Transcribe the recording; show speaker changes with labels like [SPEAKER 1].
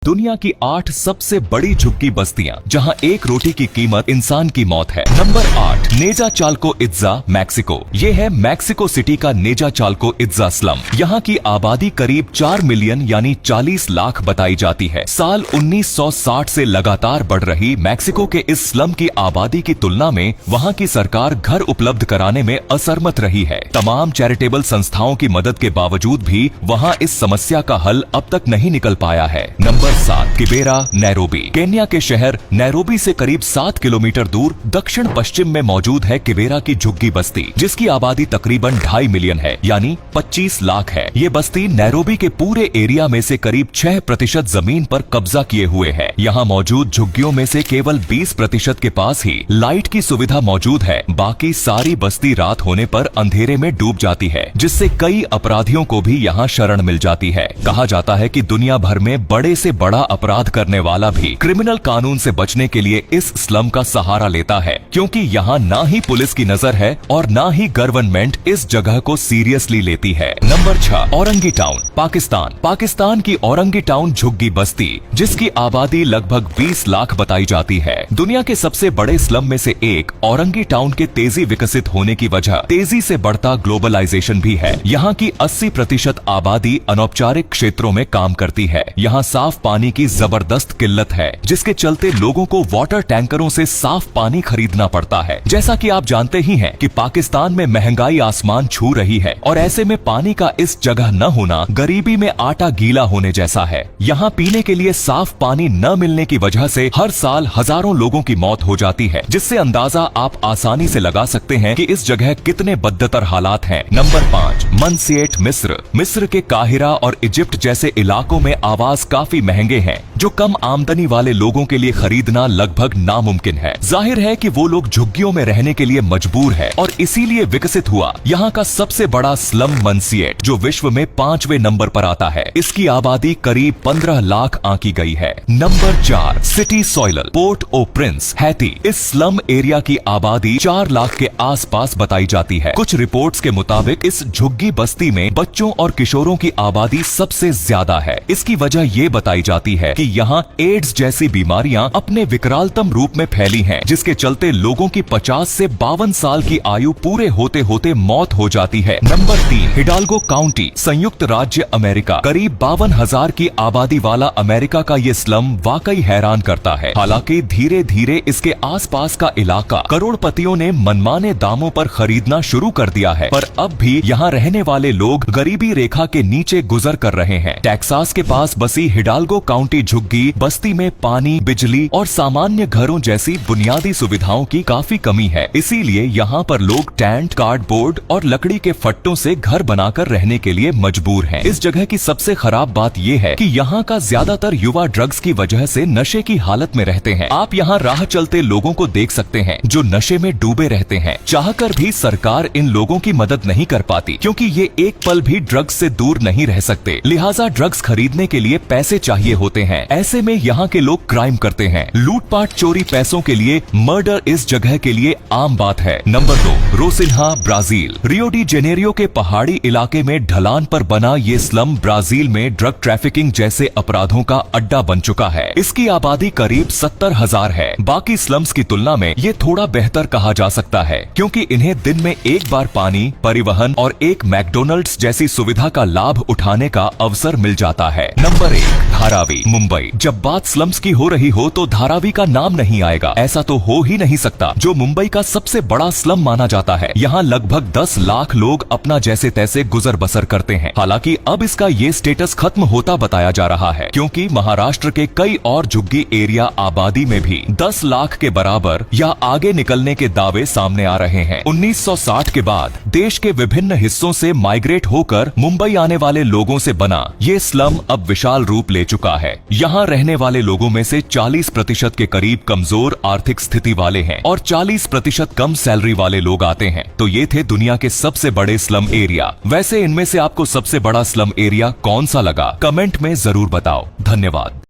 [SPEAKER 1] दुनिया की 8 सबसे बड़ी झुग्गी बस्तियां जहां एक रोटी की कीमत इंसान की मौत है। Number 8, Neza Chalco Itza, Mexico. ये है मैक्सिको सिटी का नेजा चाल्को इत्जा स्लम। यहाँ की आबादी करीब 4 मिलियन यानी 40 लाख बताई जाती है। साल 1960 से लगातार बढ़ रही मैक्सिको के इस स्लम की आबादी की तुलना में वहाँ की सरकार घर उपलब्ध कराने में असमर्थ रही है। तमाम चैरिटेबल संस्थाओं की मदद के बावजूद भी वहाँ इस समस्या का हल अब तक नहीं निकल पाया है। Number 7, Kibera, Nairobi. केन्या के शहर नैरोबी से करीब 7 किलोमीटर दूर दक्षिण पश्चिम में मौजूद है किबेरा की झुग्गी बस्ती, जिसकी आबादी तकरीबन 2.5 मिलियन है यानी 25 लाख है। ये बस्ती नैरोबी के पूरे एरिया में से करीब 6% जमीन पर कब्जा किए हुए है। यहाँ मौजूद झुग्गियों में से केवल 20% के पास ही लाइट की सुविधा मौजूद है। बाकी सारी बस्ती रात होने पर अंधेरे में डूब जाती है, जिससे कई अपराधियों को भी यहाँ शरण मिल जाती है। कहा जाता है कि दुनिया भर में बड़े से बड़ा अपराध करने वाला भी क्रिमिनल कानून से बचने के लिए इस स्लम का सहारा लेता है, क्योंकि यहाँ ना ही पुलिस की नजर है और ना ही गवर्नमेंट इस जगह को सीरियसली लेती है। Number 6, Orangi town, Pakistan. पाकिस्तान की औरंगी टाउन झुग्गी बस्ती, जिसकी आबादी लगभग 20 लाख बताई जाती है। दुनिया के सबसे बड़े स्लम में से एक औरंगी टाउन के तेजी विकसित होने की वजह तेजी से बढ़ता ग्लोबलाइजेशन भी है। यहाँ की 80% आबादी अनौपचारिक क्षेत्रों में काम करती है। यहाँ साफ पानी की जबरदस्त किल्लत है, जिसके चलते लोगों को वाटर टैंकरों से साफ पानी खरीदना पड़ता है। जैसा कि आप जानते ही हैं कि पाकिस्तान में महंगाई आसमान छू रही है और ऐसे में पानी का इस जगह न होना गरीबी में आटा गीला होने जैसा है। यहाँ पीने के लिए साफ पानी न मिलने की वजह से हर साल हजारों लोगों की मौत हो जाती है, जिससे अंदाजा आप आसानी से लगा सकते हैं कि इस जगह कितने बदतर हालात हैं। नंबर 5, मनसिएट, मिस्र। मिस्र के काहिरा और इजिप्ट जैसे इलाकों में आवास काफी महंगे हैं, जो कम आमदनी वाले लोगों के लिए खरीदना लगभग नामुमकिन है। जाहिर है कि वो लोग झुग्गियों में रहने के लिए मजबूर है और इसीलिए विकसित हुआ यहाँ का सबसे बड़ा स्लम मनसिएट, जो विश्व में 5वें नंबर पर आता है। इसकी आबादी करीब 15 लाख आंकी गई है। नंबर 4, सिटी सॉइलल, पोर्ट ओ प्रिंस, हैती। इस स्लम एरिया की आबादी 4 लाख के आसपास बताई जाती है। कुछ रिपोर्ट्स के मुताबिक इस झुग्गी बस्ती में बच्चों और किशोरों की आबादी सबसे ज्यादा है। इसकी वजह ये बताई जाती है कि यहाँ एड्स जैसी बीमारियां अपने विकरालतम रूप में फैली हैं, जिसके चलते लोगों की 50 से 52 साल की आयु पूरे होते होते मौत हो जाती है। नंबर 3, हिडाल्गो काउंटी, संयुक्त राज्य अमेरिका। करीब 52,000 की आबादी वाला अमेरिका का ये स्लम वाकई हैरान करता है। हालांकि धीरे धीरे इसके आसपास का इलाका करोड़पतियों ने मनमाने दामों पर खरीदना शुरू कर दिया है, पर अब भी यहाँ रहने वाले लोग गरीबी रेखा के नीचे गुजर कर रहे हैं। टेक्सास के पास बसी हिडाल्गो काउंटी झुग्गी बस्ती में पानी, बिजली और सामान्य घरों जैसी बुनियादी सुविधाओं की काफी कमी है। इसीलिए यहाँ पर लोग टेंट, कार्डबोर्ड और लकड़ी के फट्टों से घर बनाकर रहने के लिए मजबूर हैं। इस जगह की सबसे खराब बात यह है कि यहाँ का ज्यादातर युवा ड्रग्स की वजह से नशे की हालत में रहते हैं। आप यहाँ राह चलते लोगों को देख सकते हैं जो नशे में डूबे रहते हैं। चाहकर भी सरकार इन लोगों की मदद नहीं कर पाती, क्योंकि ये एक पल भी ड्रग्स से दूर नहीं रह सकते। लिहाजा ड्रग्स खरीदने के लिए पैसे चाहिए होते हैं। ऐसे में यहाँ के लोग क्राइम करते हैं। लूटपाट, चोरी, पैसों के लिए मर्डर इस जगह के लिए आम बात है। Number 2, Rocinha, Brazil. Rio de Janeiro के पहाड़ी इलाके में ढलान पर बना ये स्लम ब्राजील में ड्रग ट्रैफिकिंग जैसे अपराधों का अड्डा बन चुका है। इसकी आबादी करीब 70,000 है। बाकी स्लम्स की तुलना में ये थोड़ा बेहतर कहा जा सकता है, क्योंकि इन्हें दिन में एक बार पानी, परिवहन और एक मैकडोनल्ड्स जैसी सुविधा का लाभ उठाने का अवसर मिल जाता है। नंबर 1, धारावी, मुंबई। जब बात स्लम्स की हो रही हो तो धारावी का नाम नहीं आएगा। ऐसा तो हो ही नहीं सकता, जो मुंबई का सबसे बड़ा स्लम माना जाता है। यहाँ लगभग 10 लाख लोग अपना जैसे तैसे गुजर बसर करते हैं। हालांकि अब इसका ये स्टेटस खत्म होता बताया जा रहा है, क्योंकि महाराष्ट्र के कई और झुग्गी एरिया आबादी में भी 10 लाख के बराबर या आगे निकलने के दावे सामने आ रहे हैं। 1960 के बाद देश के विभिन्न हिस्सों से माइग्रेट होकर मुंबई आने वाले लोगों से बना ये स्लम अब विशाल रूप ले चुका है। यहाँ रहने वाले लोगों में से 40% के करीब कमजोर आर्थिक स्थिति वाले हैं और 40% कम सैलरी वाले लोग आते हैं। तो ये थे दुनिया के सबसे बड़े स्लम एरिया। वैसे इनमें से आपको सबसे बड़ा स्लम एरिया कौन सा लगा, कमेंट में जरूर बताओ। धन्यवाद।